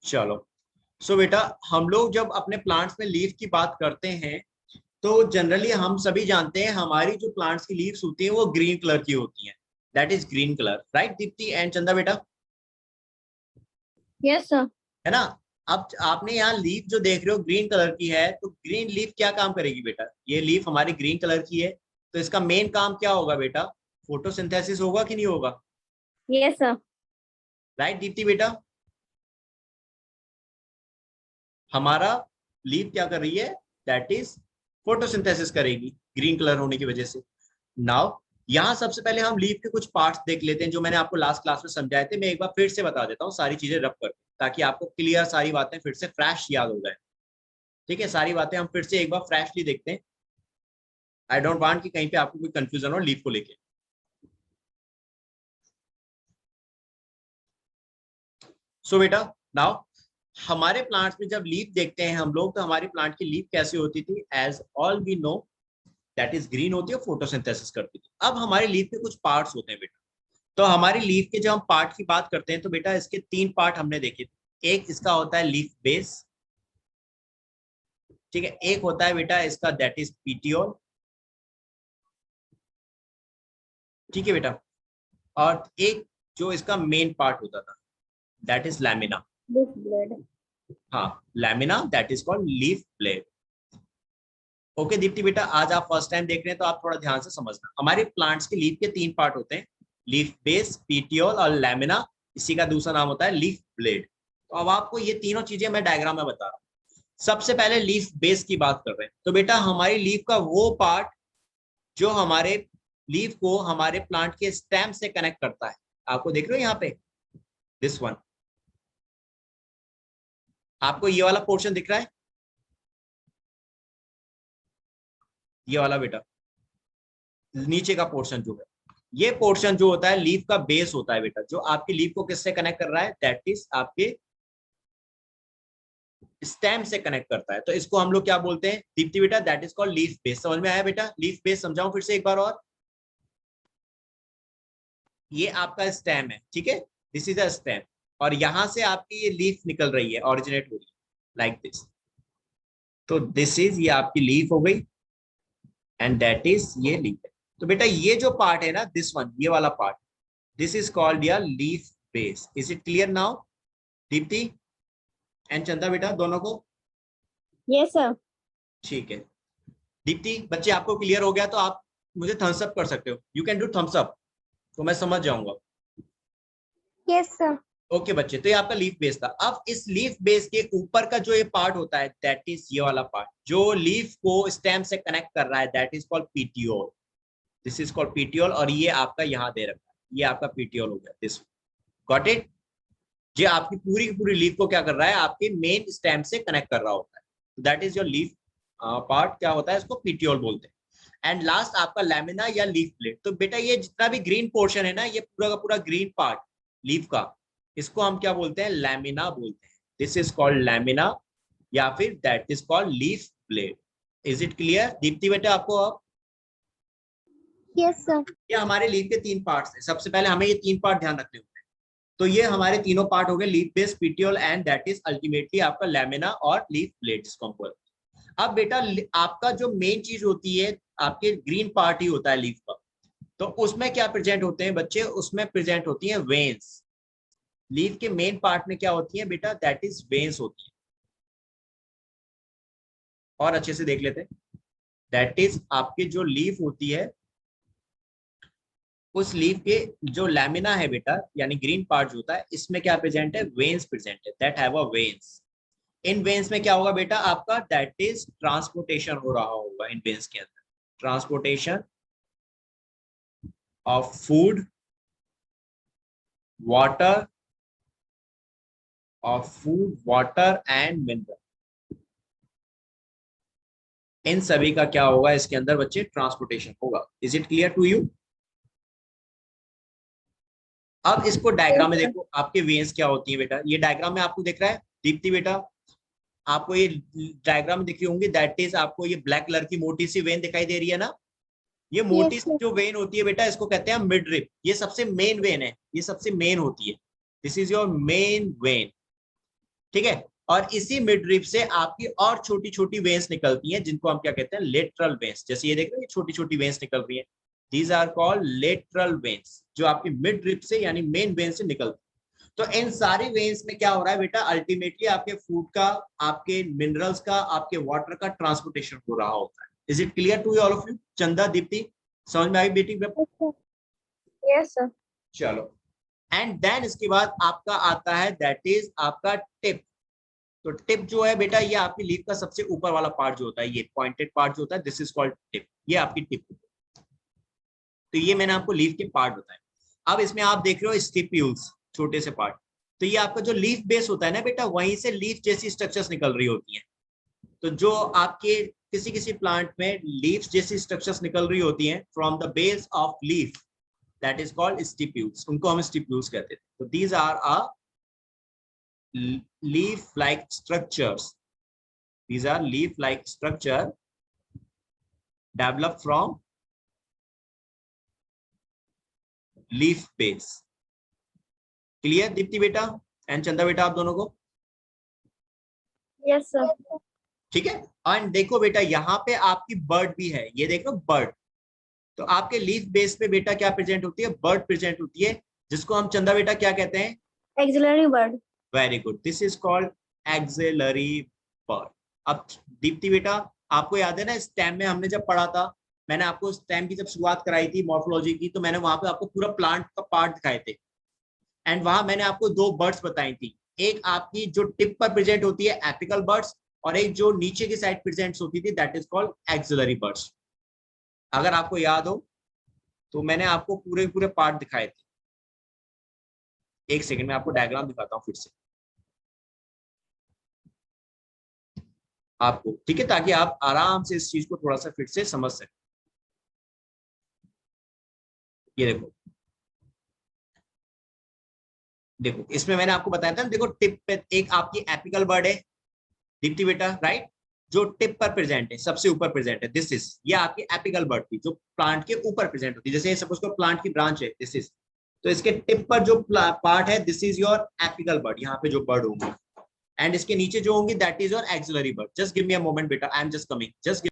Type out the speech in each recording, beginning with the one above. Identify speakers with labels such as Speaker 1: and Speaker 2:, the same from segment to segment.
Speaker 1: चलो, सो बेटा हम लोग जब अपने प्लांट्स में लीफ की बात करते हैं तो जनरली हम सभी जानते हैं हमारी जो प्लांट्स की लीव्स होती हैं वो ग्रीन कलर की होती हैं। That is green colour, right Deepti and चंदा बेटा?
Speaker 2: Yes sir.
Speaker 1: है ना? अब आपने यहाँ लीफ जो देख रहे हो ग्रीन कलर की है, तो ग्रीन लीफ क्या काम करेगी बेटा? ये लीफ हमारी ग्रीन कलर की है, तो इसका मेन काम क्या होगा बेटा? फोटोसिंथेसिस होगा कि नहीं होगा?
Speaker 2: Yes sir.
Speaker 1: राइट दीप्ति बेटा? हमारा लीफ क्या कर रही है? दैट इज फोटोसिंथेसिस करेगी ग्रीन कलर होने की वजह से। नाउ यहाँ सबसे पहले हम लीफ के कुछ पार्ट्स देख लेते हैं जो मैंने आपको लास्ट क्लास में समझाए थे। मैं एक बार फिर से बता देता हूँ सारी चीजें रब कर, ताकि आपको क्लियर सारी बातें फिर से फ्रेश याद हो जाए। ठीक है, सारी बातें हम फिर से एक बार फ्रेशली देखते हैं। आई डोंट वांट कि कहीं पे आपको कोई कंफ्यूजन हो लीफ को लेके। सो बेटा नाउ हमारे प्लांट्स में जब लीफ देखते हैं हम लोग, तो हमारे प्लांट की लीफ कैसी होती थी? As all we know that is green होती है, फोटोसिंथेसिस करती थी। अब हमारे लीफ के कुछ पार्ट्स होते हैं बेटा। तो हमारी लीफ के जब हम पार्ट की बात करते हैं तो बेटा इसके तीन पार्ट हमने देखे थे। एक इसका होता है लीफ बेस, ठीक है। एक होता है बेटा इसका दैट इज पीटियोल, ठीक है बेटा। और एक जो इसका मेन पार्ट होता था that is lamina.
Speaker 2: Leaf blade.
Speaker 1: हाँ, lamina that is called leaf blade. Okay Deepti बेटा, आज आप फर्स्ट टाइम देख रहे हैं तो आप थोड़ा ध्यान से समझना। हमारे प्लांट्स के लीफ के तीन पार्ट होते हैं, लीफ बेस, पीटियोल और लैमिना। इसी का दूसरा नाम होता है लीफ ब्लेड। तो अब आपको ये तीनों चीजें मैं डायग्राम में बता रहा हूँ। सबसे पहले लीफ बेस की बात कर रहे हैं, तो बेटा हमारी लीफ का वो पार्ट जो हमारे लीफ को हमारे प्लांट के स्टेम से कनेक्ट करता है। आपको देख रहे हो यहाँ पे दिस वन, आपको ये वाला पोर्शन दिख रहा है? ये वाला बेटा नीचे का पोर्शन जो है, ये पोर्शन जो होता है लीफ का बेस होता है बेटा, जो आपकी लीफ को किससे कनेक्ट कर रहा है? दैट इज आपके स्टेम से कनेक्ट करता है। तो इसको हम लोग क्या बोलते हैं दीप्ति बेटा? That is called leaf base. समझ में आया बेटा? लीफ बेस समझाऊं फिर से एक बार और? ये आपका स्टेम है, ठीक है, दिस इज अ स्टेम। और यहां से आपकी ये लीफ निकल रही है, ऑरिजिनेट हो रही है लाइक दिस। तो दिस इज ये आपकी लीफ हो गई एंड दैट इज ये लीफ है। तो बेटा ये जो पार्ट है ना, दिस वन, ये वाला part, this is called your leaf base. Is it clear now Deepti and चंदा बेटा दोनों को?
Speaker 2: Yes sir.
Speaker 1: ठीक है दीप्ति, बच्चे आपको क्लियर हो गया तो आप मुझे थम्स अप कर सकते हो। You can do thumbs up, तो मैं समझ जाऊंगा।
Speaker 2: Yes sir.
Speaker 1: ओके बच्चे, तो ये आपका लीफ बेस था। अब इस लीफ बेस के ऊपर का जो ये पार्ट होता है दैट इज ये वाला पार्ट जो लीफ को स्टेम से कनेक्ट कर रहा है, that is called petiole. This is called petiole. और ये आपका यहाँ दे रखा है, ये आपका पीटियोल हो गया, दिस गॉट इट। ये आपकी पूरी की पूरी लीफ को क्या कर रहा है? आपके मेन स्टेम से कनेक्ट कर रहा होता है। That is your leaf part, क्या होता है? इसको पीटियोल बोलते हैं। एंड लास्ट आपका लैमिना या लीफ प्लेट। तो बेटा ये जितना भी ग्रीन पोर्शन है ना, ये पूरा का पूरा ग्रीन पार्ट लीफ का, इसको हम क्या बोलते हैं? लैमिना बोलते हैं। दिस इज कॉल्ड लैमिना या फिर that is called leaf blade. Is it clear Deepti बेटा आपको? अब
Speaker 2: यस सर।
Speaker 1: ये हमारे लीफ के तीन पार्ट्स हैं। सबसे पहले हमें ये तीन पार्ट ध्यान रखने होते हैं। तो ये हमारे तीनों पार्ट हो गए, leaf base, petiole and that is ultimately आपका लैमिना और लीफ ब्लेड जिसको हम बोलते हैं। अब बेटा आपका जो मेन चीज होती है आपके ग्रीन पार्ट ही होता है लीफ का। तो उसमें क्या प्रेजेंट होते हैं बच्चे? उसमें प्रेजेंट होती हैं वेन्स। लीफ के मेन पार्ट में क्या होती है बेटा? दैट इज वेन्स होती है। और अच्छे से देख लेते हैं, दैट इज आपकी जो लीफ होती है, उस लीफ के जो लैमिना है बेटा, यानी ग्रीन पार्ट जो होता है, इसमें क्या प्रेजेंट है? वेन्स प्रेजेंट है, that have a veins. In veins में क्या होगा बेटा आपका? दैट इज ट्रांसपोर्टेशन हो रहा होगा इन वेन्स के अंदर, transportation of food, water, water and mineral. इन सभी का क्या होगा इसके अंदर बच्चे? ट्रांसपोर्टेशन होगा। Is it clear to you? अब इसको डायग्राम में देखो, आपके वेन्स क्या होती है बेटा। ये डायग्राम में आपको दिख रहा है दीप्ति बेटा? आपको ये डायग्राम में दिख रही होंगी, दैट इज आपको ये ब्लैक कलर की मोटी सी वेन दिखाई दे रही है ना? ये मोटी सी जो वेन होती है बेटा, इसको कहते हैं मिड रिप। ये सबसे मेन वेन है, ये सबसे मेन होती है। This is your main vein. ठीक है। और इसी मिड रिब से आपकी और छोटी छोटी वेन्स निकलती हैं जिनको हम क्या कहते हैं, लेटरल वेन्स। जैसे ये देख रहे हैं छोटी छोटी वेन्स निकल रही है, these are called lateral veins, जो आपकी मिड रिब से यानी मेन वेन से निकलती है। तो इन सारी वेन्स में क्या हो रहा है बेटा, अल्टीमेटली आपके फूड का, आपके मिनरल्स का, आपके वाटर का ट्रांसपोर्टेशन हो रहा होता है। Is it clear to all of you? Chanda, Deepti, समझ में आई बेटी?
Speaker 2: Yes, sir.
Speaker 1: चलो, एंड देन इसके बाद आपका आता है दैट इज आपका टिप। तो टिप जो है बेटा, ये आपकी लीफ का सबसे ऊपर वाला पार्ट जो होता है, ये पॉइंटेड पार्ट जो होता है, दिस इज कॉल्ड टिप। ये आपकी टिप। तो ये मैंने आपको लीफ के पार्ट बताए। अब इसमें आप देख रहे हो स्टिप्यूल्स, छोटे से पार्ट। तो ये आपका जो लीफ बेस होता है ना बेटा, वहीं से लीफ जैसी स्ट्रक्चर्स निकल रही होती हैं। तो जो आपके किसी किसी प्लांट में लीफ जैसी स्ट्रक्चर्स निकल रही होती हैं from the base of leaf, that is called stipules. उनको हम स्टिप्यूल्स कहते हैं। तो these are a leaf like structures, these are leaf like structure developed from leaf base. Clear Deepti बेटा एंड चंदा बेटा, आप दोनों को?
Speaker 2: Yes, sir.
Speaker 1: ठीक है। एंड देखो बेटा, यहाँ पे आपकी बर्ड भी है, ये देखो बर्ड। तो आपके लीफ बेस पे बेटा क्या प्रेजेंट होती है, बर्ड प्रेजेंट होती है, जिसको हम चंदा बेटा क्या कहते हैं?
Speaker 2: Auxiliary word.
Speaker 1: Very good, this is called axillary bud. अब दीप्ति बेटा, आपको याद है ना स्टेम में हमने जब पढ़ा था, मैंने आपको स्टेम की जब शुरुआत कराई थी मॉर्फोलॉजी की, तो मैंने वहां पे आपको पूरा प्लांट का पार्ट दिखाए थे। एंड वहां मैंने आपको दो बर्ड्स बताई थी, एक आपकी जो टिप पर प्रेजेंट होती है एपिकल बर्ड्स, और एक जो नीचे की साइड प्रेजेंट होती थी, that is called axillary birds. अगर आपको याद हो तो मैंने आपको पूरे पूरे पार्ट दिखाए थे। एक सेकंड में आपको डायग्राम दिखाता हूँ फिर से आपको, ठीक है, ताकि आप आराम से इस चीज को थोड़ा सा फिर से समझ सकें। ये देखो, देखो इसमें मैंने आपको बताया था, देखो टिप पे एक आपकी एपिकल बर्ड है दीप्ति बेटा, राइट, जो टिप पर प्रेजेंट है, सबसे ऊपर प्रेजेंट है, दिस इज, ये आपकी एपिकल बर्ड थी जो प्लांट के ऊपर प्रेजेंट होती है। जैसे सपोज को प्लांट की ब्रांच है, दिस इज, तो इसके टिप पर जो पार्ट है, this is your apical bud, यहाँ पे जो बर्ड होंगे, एंड इसके नीचे जो होंगी that is your axillary bud. Just give me a moment बेटा, I am just coming, just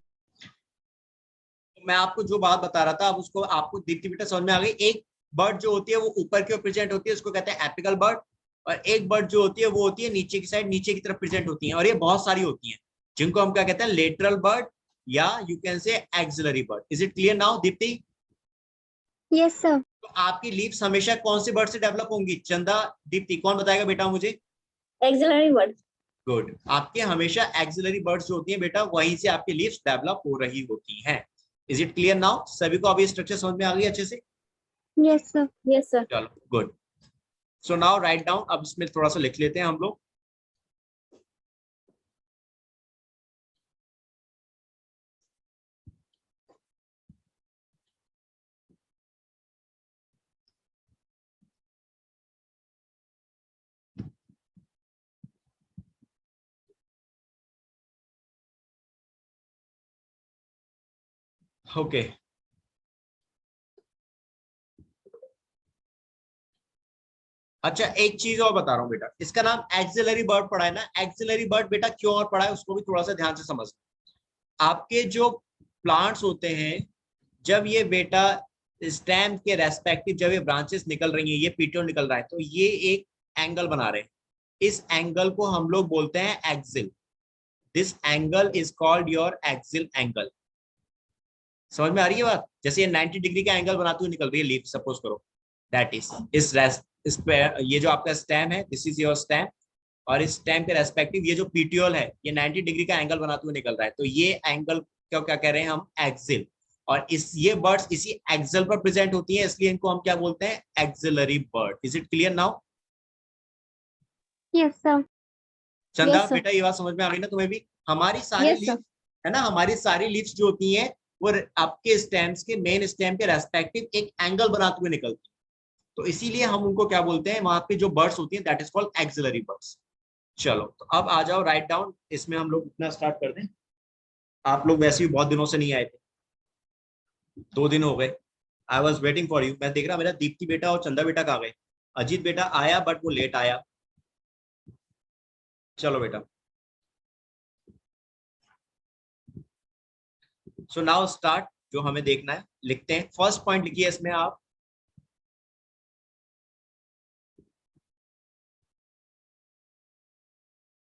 Speaker 1: मैं आपको जो बात बता रहा था, अब उसको आपको दीप्ति बेटा समझ में आ गई। एक बर्ड जो होती है वो ऊपर की ओर प्रेजेंट होती है, उसको कहते हैं एपिकल बर्ड, और एक बर्ड जो होती है वो होती है नीचे की साइड, नीचे की तरफ प्रेजेंट होती है, और ये बहुत सारी होती हैं, जिनको हम क्या कहते हैं, लेटरल बर्ड, या you can say axillary bud. Is it clear now Deepti?
Speaker 2: Yes, sir.
Speaker 1: तो आपकी लीव्स हमेशा कौन से बर्ड से डेवलप होंगी? चंदा, दीप्ति, कौन बताएगा बेटा मुझे?
Speaker 2: Auxiliary word.
Speaker 1: गुड, आपके हमेशा एक्सिलरी बर्ड्स जो होती हैं बेटा, वहीं से आपकी लीव्स डेवलप हो रही होती हैं। Is it clear now? सभी को अभी स्ट्रक्चर समझ में आ गई अच्छे से?
Speaker 2: Yes, sir. Yes, sir.
Speaker 1: चलो good. So now write down, अब इसमें थोड़ा सा लिख लेते हैं हम लोग। ओके, अच्छा एक चीज और बता रहा हूँ बेटा, इसका नाम एक्सिलरी बर्ड पढ़ा है ना, एक्सिलरी बर्ड बेटा क्यों और पढ़ा है उसको भी थोड़ा सा ध्यान से समझ। आपके जो प्लांट्स होते हैं, जब ये बेटा स्टेम के रेस्पेक्टिव जब ये ब्रांचेस निकल रही हैं, ये पीटियोल निकल रहा है, तो ये एक एंगल बना रहे हैं, इस एंगल को हम लोग बोलते हैं axil. This angle is called your axil angle. समझ में आ रही है बात? जैसे ये 90 डिग्री का एंगल बनाते हुए निकल रही है लीफ, सपोज करो, दैट इज इस पे, ये जो आपका स्टेम है, दिस इज योर स्टेम, और इस स्टेम के रेस्पेक्टिव ये जो पीटियोल है, ये 90 डिग्री का एंगल बनाते हुए निकल रहा है, तो ये एंगल क्या क्या कह रहे हैं हम, एक्सिल। और इस ये बर्ड्स इसी एक्सिल पर प्रेजेंट होती हैं, इसलिए इनको हम क्या बोलते हैं, axillary bud. Is it clear now?
Speaker 2: Yes, sir.
Speaker 1: चंदा
Speaker 2: Yes, sir.
Speaker 1: बेटा, ये बात समझ में आ गई ना तुम्हें भी? हमारी सारी
Speaker 2: Yes, sir.
Speaker 1: लीफ है ना, हमारी सारी लीव्स जो होती हैं वो आपके स्टेम्स के, मेन स्टेम के रेस्पेक्टिव एक एंगल बनाते हुए निकलती है, तो इसीलिए हम उनको क्या बोलते हैं, वहां पे जो बर्ड्स होती हैं, that is called axillary birds. चलो, तो अब आ जाओ राइट डाउन, इसमें हम लोग इतना स्टार्ट कर दें। आप लोग वैसे भी बहुत दिनों से नहीं आए थे, 2 दिन हो गए। I was waiting for you. मैं देख रहा मेरा दीप्ति बेटा और चंदा बेटा कहाँ गए? अजीत बेटा आया बट वो लेट आया। चलो बेटा, सो नाउ स्टार्ट। जो हमें देखना है लिखते हैं। फर्स्ट पॉइंट लिखिए इसमें आप,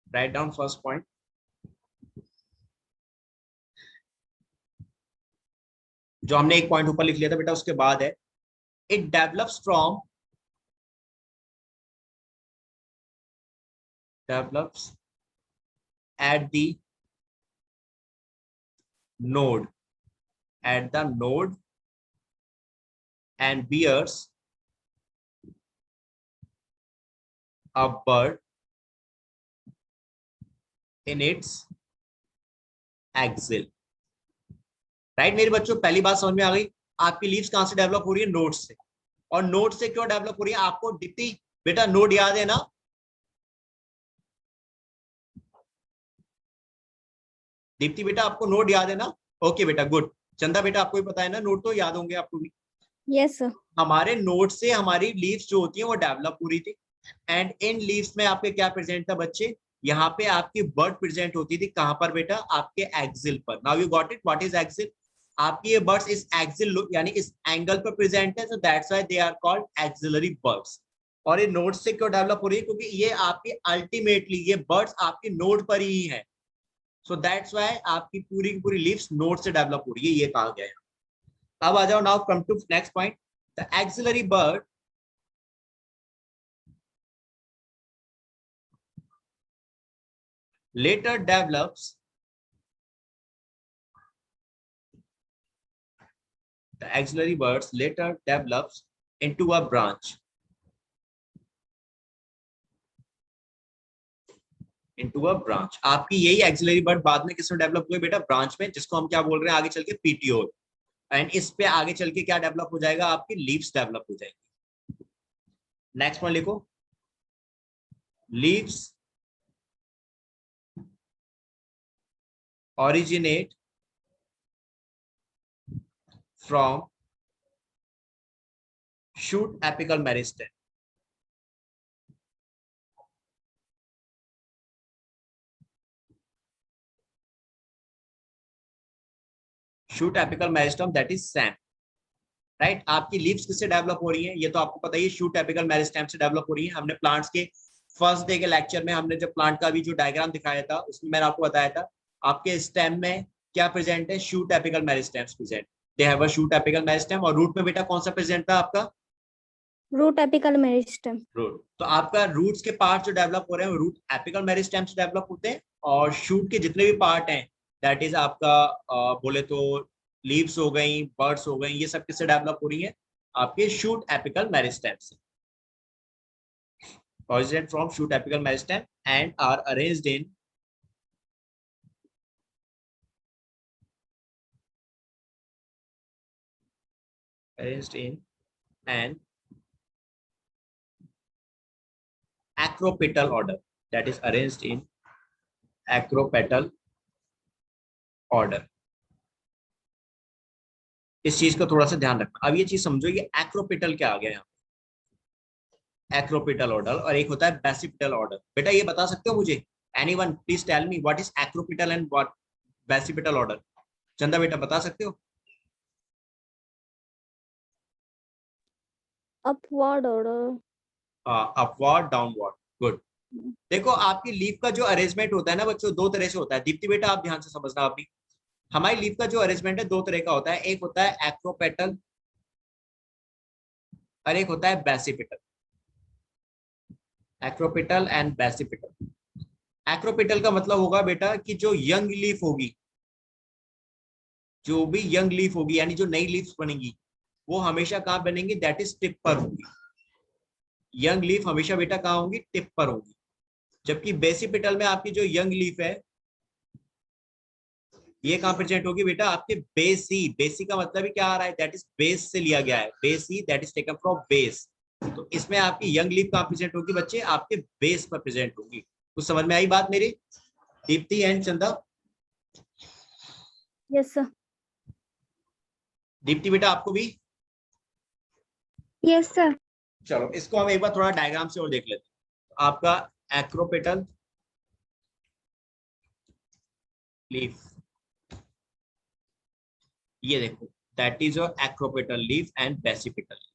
Speaker 1: राइट डाउन फर्स्ट पॉइंट। जो हमने एक पॉइंट ऊपर लिख लिया था बेटा, उसके बाद है it develops from, develops at the node, at the node and bears a bud in its axil। Right मेरे बच्चों, पहली बात समझ में आ गई। आपकी लीव्स कहां से डेवलप हो रही है? नोड से। और नोड से क्यों डेवलप हो रही है? आपको दीप्ति बेटा नोड याद है ना? दीप्ति बेटा आपको नोड याद है ना? ओके बेटा, गुड। चंदा बेटा आपको भी पता है ना, नोड तो याद होंगे आपको भी।
Speaker 2: Yes, sir.
Speaker 1: हमारे नोड से हमारी लीव्स जो होती है वो डेवलप हो रही थी। एंड इन लीव्स में आपके क्या प्रेजेंट था बच्चे? यहाँ पे आपकी बर्ड प्रेजेंट होती थी। कहां पर बेटा? आपके एक्सिल पर। Now you got it, what is axil? आपकी ये बर्ड्स इस एक्सिल यानी इस एंगल पर प्रेजेंट है, so that's why they are called axillary buds. और ये नोड से क्यों डेवलप हो रही है? क्योंकि ये आपकी अल्टीमेटली ये बर्ड्स आपकी नोड पर ही है। सो दैट्स व्हाई आपकी पूरी की पूरी लीव्स नोड से डेवलप हो रही है, ये कहा गया है। अब आ जाओ, now come to next point. The axillary bud later develops, the axillary birds later develops into a branch, into a branch। आपकी यही एक्सिलरी बर्ड बाद में किसमें डेवलप हुई बेटा? ब्रांच में, जिसको हम क्या बोल रहे हैं आगे चल के? पीटियोल। एंड इस पे आगे चल के क्या डेवलप हो जाएगा? आपकी लीव्स डेवलप हो जाएगी। नेक्स्ट वन लिखो, leaves originate from shoot apical meristem। Shoot apical meristem, that is Sam. Right, आपकी लीव्स किससे डेवलप हो रही है? ये तो आपको पता ही है, शूट एपिकल मेरिस्टेम से डेवलप हो रही है। हमने प्लांट्स के फर्स्ट डे के लेक्चर में हमने जब प्लांट का भी जो डायग्राम दिखाया था, उसमें मैंने आपको बताया था आपके स्टेम में क्या प्रेजेंट है? Shoot apical meristems present. They have a shoot apical meristem. और रूट में बेटा कौन सा प्रेजेंट था आपका?
Speaker 2: Root apical meristem.
Speaker 1: रूट। तो आपका रूट्स के पार्ट जो डेवलप हो रहे हैं रूट एपिकल मेरिस्टेम से डेवलप होते हैं। और शूट के जितने भी पार्ट हैं, दैट इज आपका बोले तो लीव्स हो गई, बर्ड्स हो गई, ये सब किससे डेवलप हो रही है? आपके शूट एपिकल मेरिस्टेम से। originate from shoot apical meristem and are arranged in an acropetal order, that is arranged in acropetal order। इस चीज को थोड़ा सा ध्यान रखना। अब ये चीज समझो, ये एक्रोपेटल क्या आ गया यहाँ? एक्रोपेटल ऑर्डर, और एक होता है बेसिपिटल ऑर्डर। बेटा ये बता सकते हो मुझे? Anyone please tell me what is acropetal and what basipetal order? Chanda बेटा बता सकते हो?
Speaker 2: Upward order.
Speaker 1: Upward, downward, good. देखो आपकी लीफ का जो अरेंजमेंट होता है ना बच्चों, दो तरह से होता है। दीप्ति बेटा आप ध्यान से समझना। अभी हमारी लीफ का जो अरेंजमेंट है दो तरह का होता है। एक होता है एक्रोपेटल और एक होता है basipetal. Acropetal and basipetal. Acropetal का मतलब होगा बेटा कि जो यंग लीफ होगी, जो भी यंग लीफ होगी यानी जो नई लीफ बनेगी, वो हमेशा कहां बनेंगी? दैट इज टिप पर होगी। यंग लीफ हमेशा बेटा कहां होंगी? टिप पर होगी। जबकि बेसिपिटल में आपकी जो यंग लीफ है ये कहां प्रेजेंट होगी बेटा? आपके बेसी। बेसी का मतलब ही क्या आ रहा है? दैट इज बेस से लिया गया है। बेसी, that is taken from base. तो इसमें आपकी यंग लीफ कहां प्रेजेंट होगी बच्चे? आपके बेस पर प्रेजेंट होगी। कुछ समझ में आई बात मेरी? दीप्ति एंड चंदा।
Speaker 2: Yes, sir.
Speaker 1: दीप्ति बेटा आपको भी?
Speaker 2: Yes, sir.
Speaker 1: चलो इसको हम एक बार थोड़ा डायग्राम से और देख लेते हैं। आपका एक्रोपेटल लीफ, ये देखो that is your acropetal leaf and basipetal.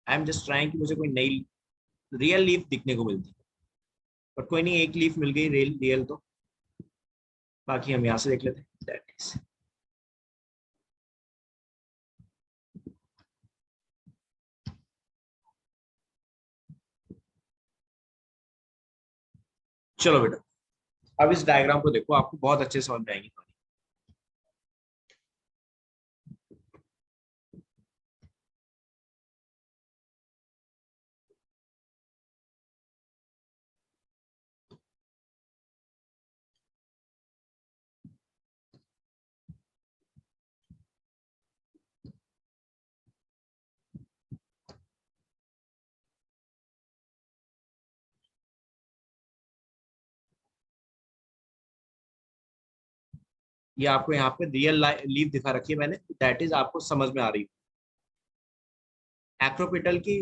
Speaker 1: I am just trying कि मुझे कोई नई रियल लीफ दिखने को मिलती, बट कोई नहीं, एक लीफ मिल गई रियल रियल तो। बाकी हम यहाँ से देख लेते हैं। दैट इज, चलो बेटा अब इस डायग्राम को देखो, आपको बहुत अच्छे से समझ में आएंगी। ये आपको यहाँ पे रियल लीफ दिखा रखी है मैंने, दैट इज आपको समझ में आ रही है। एक्रोपिटल की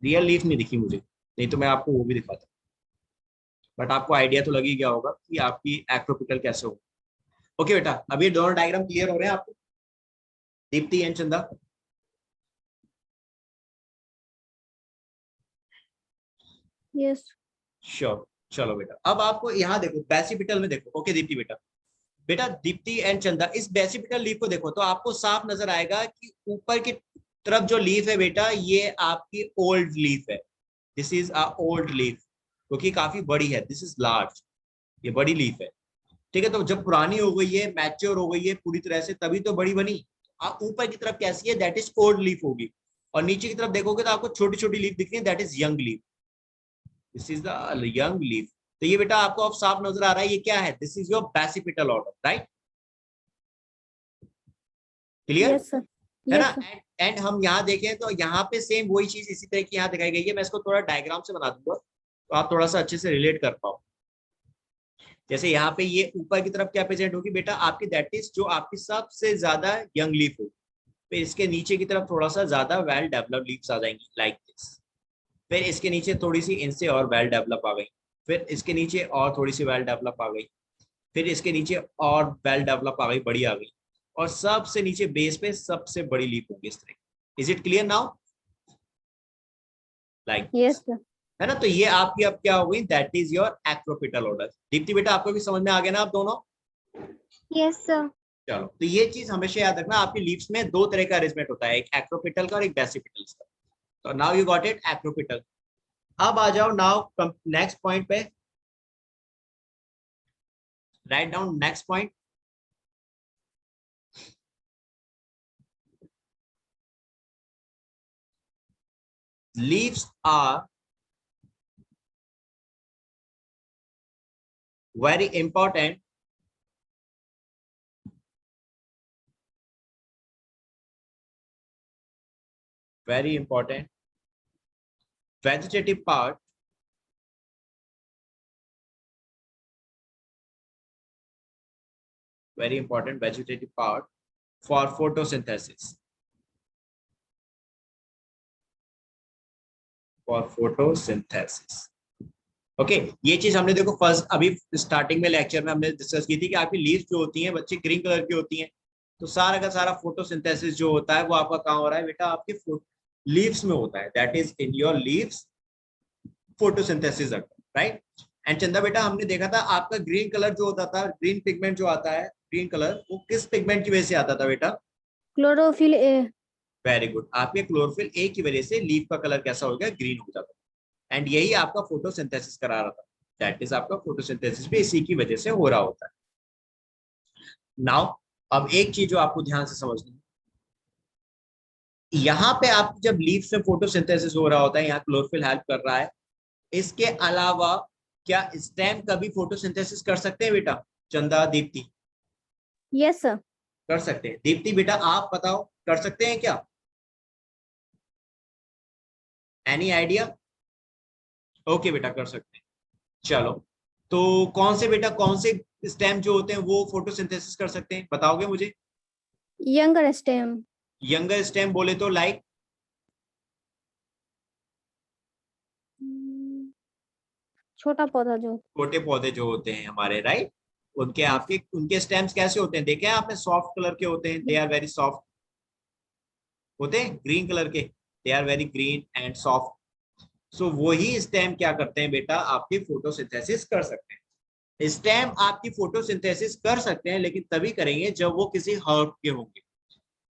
Speaker 1: रियल लीफ नहीं दिखी मुझे, नहीं तो मैं आपको वो भी दिखाता, बट आपको आइडिया तो लग ही गया होगा कि आपकी एक्रोपिटल कैसे हो। ओके बेटा, अभी ये दोनों डायग्राम क्लियर हो रहे हैं आपको, दीप्ति एंड चंदा?
Speaker 2: Yes.
Speaker 1: श्योर। चलो बेटा अब आपको यहाँ देखो बेसिपिटल में देखो। ओके दीप्ति बेटा, बेटा दीप्ति एंड चंदा इस बेसिपिटल लीफ को देखो तो आपको साफ नजर आएगा कि ऊपर की तरफ जो लीफ है बेटा ये आपकी ओल्ड लीफ है। This is a old leaf, क्योंकि काफी बड़ी है, दिस इज लार्ज, ये बड़ी लीफ है। ठीक है, तो जब पुरानी हो गई है, मैच्योर हो गई है पूरी तरह से, तभी तो बड़ी बनी। ऊपर की तरफ कैसी है, दैट इज ओल्ड लीफ होगी, और नीचे की तरफ देखोगे तो आपको छोटी छोटी लीफ दिख रही है, that is young leaf. This is the young leaf. तो ये बेटा आपको अब साफ नजर आ रहा है ये क्या है, this is your basipetal order, right? Clear
Speaker 2: Yes, sir.
Speaker 1: है
Speaker 2: Yes,
Speaker 1: ना?
Speaker 2: sir.
Speaker 1: एंड हम यहाँ देखें तो यहाँ पे सेम वही चीज इसी तरह की यहाँ दिखाई गई है। मैं इसको थोड़ा डायग्राम से बना दूंगा तो आप थोड़ा सा अच्छे से रिलेट कर पाओ। जैसे यहाँ पे ये ऊपर की तरफ क्या प्रेजेंट होगी बेटा आपकी, दैट इज जो आपकी सबसे ज्यादा यंग लीफ होगी। फिर इसके नीचे की तरफ थोड़ा सा ज्यादा वेल डेवलप्ड लीव्स आ जाएंगी लाइक दिस। फिर इसके नीचे थोड़ी सी इनसे और वेल डेवलप आ गई, फिर इसके नीचे और थोड़ी सी वेल डेवलप आ गई, फिर इसके नीचे और वेल डेवलप आ गई, बड़ी आ गई, और सबसे नीचे बेस पे सबसे बड़ी लीफ होगी इस तरह। Is it clear now? Like
Speaker 2: Yes, sir.
Speaker 1: है ना? तो ये आपकी अब क्या हो गई, that is your acropetal order. Deepti बेटा आपको भी समझ में आ गया ना आप दोनों?
Speaker 2: Yes, sir.
Speaker 1: चलो, तो ये चीज हमेशा याद रखना, आपकी लीव्स में दो तरह का अरेंजमेंट होता है, एक एक्रोपिटल का और एक बेसिपिटल का। तो now you got it, acropetal. अब आ जाओ नाउ नेक्स्ट पॉइंट पे, right down next point. Leaves are very important vegetative part for photosynthesis, okay ये चीज हमने देखो फर्स्ट अभी स्टार्टिंग में लेक्चर में हमने डिस्कस की थी कि आपकी लीव्स जो होती हैं बच्चे ग्रीन कलर की होती हैं। तो सारा का सारा फोटोसिंथेसिस जो होता है वो आपका कहाँ हो रहा है बेटा, आपके लीव्स में होता है, that is in your leaves photosynthesis, right? And चंदा बेटा हमने देखा था आपका ग्रीन कलर जो होता था, ग्रीन पिगमेंट जो आता है, ग्रीन कलर वो किस पिगमेंट की वजह से आता था बेटा?
Speaker 2: Chlorophyll A.
Speaker 1: वेरी गुड, आपके क्लोरोफिल ए की वजह से लीफ का कलर कैसा हो गया, ग्रीन हो जाता है। एंड यही आपका फोटोसिंथेसिस करा रहा था, दैट इज आपका फोटोसिंथेसिस भी इसी की वजह से हो रहा होता है। नाउ अब एक चीज जो आपको ध्यान से समझनी है, यहाँ पे आप जब लीफ में फोटोसिंथेसिस हो रहा होता है, यहाँ क्लोरोफिल हेल्प कर रहा है, इसके अलावा क्या स्टेम कभी फोटोसिंथेसिस कर सकते हैं बेटा? चंदा दीप्ति
Speaker 2: Yes, sir.
Speaker 1: कर सकते हैं। दीप्ति बेटा आप बताओ कर सकते हैं क्या? Any idea? ओके बेटा, कर सकते हैं। चलो, तो कौन से स्टेम जो होते हैं वो फोटोसिंथेसिस कर सकते हैं, बताओगे मुझे?
Speaker 2: Younger stem.
Speaker 1: यंगर स्टेम बोले तो लाइक
Speaker 2: छोटा पौधा जो।
Speaker 1: छोटे पौधे जो होते हैं हमारे, राइट? उनके स्टेम्स कैसे होते हैं, देखे हैं आपने? सॉफ्ट कलर के होते हैं, दे आर वेरी सॉफ्ट होते हैं, ग्रीन कलर के, they are very green and soft. So वही स्टेम क्या करते हैं बेटा, आपकी फोटोसिंथेसिस कर सकते हैं। स्टेम आपकी फोटोसिंथेसिस कर सकते हैं, लेकिन तभी करेंगे जब वो किसी हर्ब के होंगे,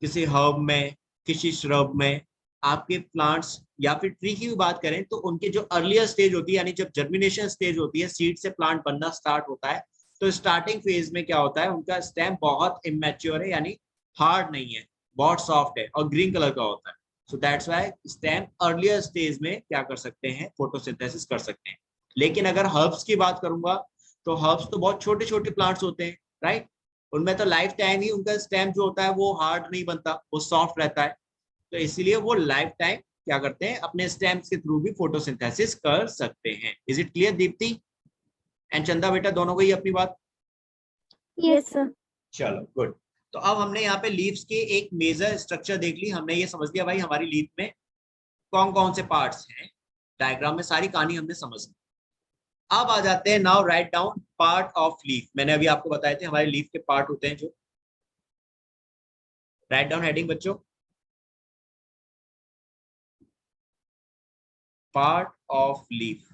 Speaker 1: किसी हर्ब में, किसी श्रब में। आपके प्लांट्स या फिर ट्री की भी बात करें तो उनके जो अर्लियर स्टेज होती है, यानी जब जर्मिनेशन स्टेज होती है, सीड से प्लांट बनना स्टार्ट होता है, तो स्टार्टिंग फेज में क्या होता है, उनका स्टेम बहुत इमेच्योर है, यानी हार्ड नहीं है, बहुत सॉफ्ट है और ग्रीन कलर का होता है। So that's why stem earlier stage में क्या कर सकते हैं, फोटोसिंथेसिस कर सकते हैं। लेकिन अगर हर्ब्स की बात करूंगा, तो हर्ब्स तो बहुत छोटे छोटे प्लांट्स होते हैं, राइट? उनमें तो लाइफ टाइम ही उनका स्टेम जो होता है वो हार्ड नहीं बनता, वो सॉफ्ट रहता है। तो इसीलिए वो लाइफ टाइम क्या करते हैं, अपने स्टेम्स के थ्रू भी फोटोसिंथेसिस कर सकते हैं। Is it clear Deepti and चंदा बेटा, दोनों को ही अपनी बात?
Speaker 2: Yes sir.
Speaker 1: चलो गुड। तो अब हमने यहाँ पे लीव्स के एक मेजर स्ट्रक्चर देख ली, हमने ये समझ लिया भाई हमारी लीफ में कौन कौन से पार्ट्स हैं। डायग्राम में सारी कहानी हमने समझ ली। अब आ जाते हैं, now write down part of leaf. मैंने अभी आपको बताए थे हमारे लीफ के पार्ट होते हैं जो। राइट डाउन हेडिंग बच्चों, पार्ट ऑफ लीफ।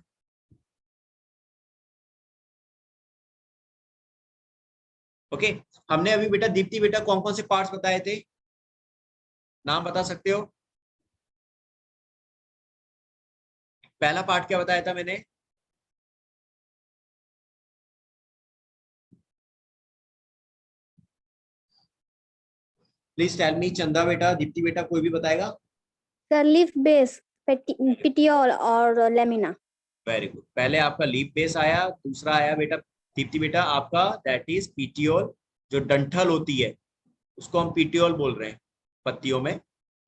Speaker 1: ओके, हमने अभी बेटा, दीप्ति बेटा, कौन कौन से पार्ट्स बताए थे, नाम बता सकते हो? पहला पार्ट क्या बताया था मैंने? प्लीज टेल मी, चंदा बेटा, दीप्ति बेटा, कोई भी बताएगा?
Speaker 2: सर लीफ बेस, पिटियोल और लेमिना।
Speaker 1: Very good. पहले आपका लीफ बेस आया, दूसरा आया बेटा दीप्ति बेटा आपका, दैट इज पीटियोल। जो डंठल होती है उसको हम पीटियोल बोल रहे हैं पत्तियों में।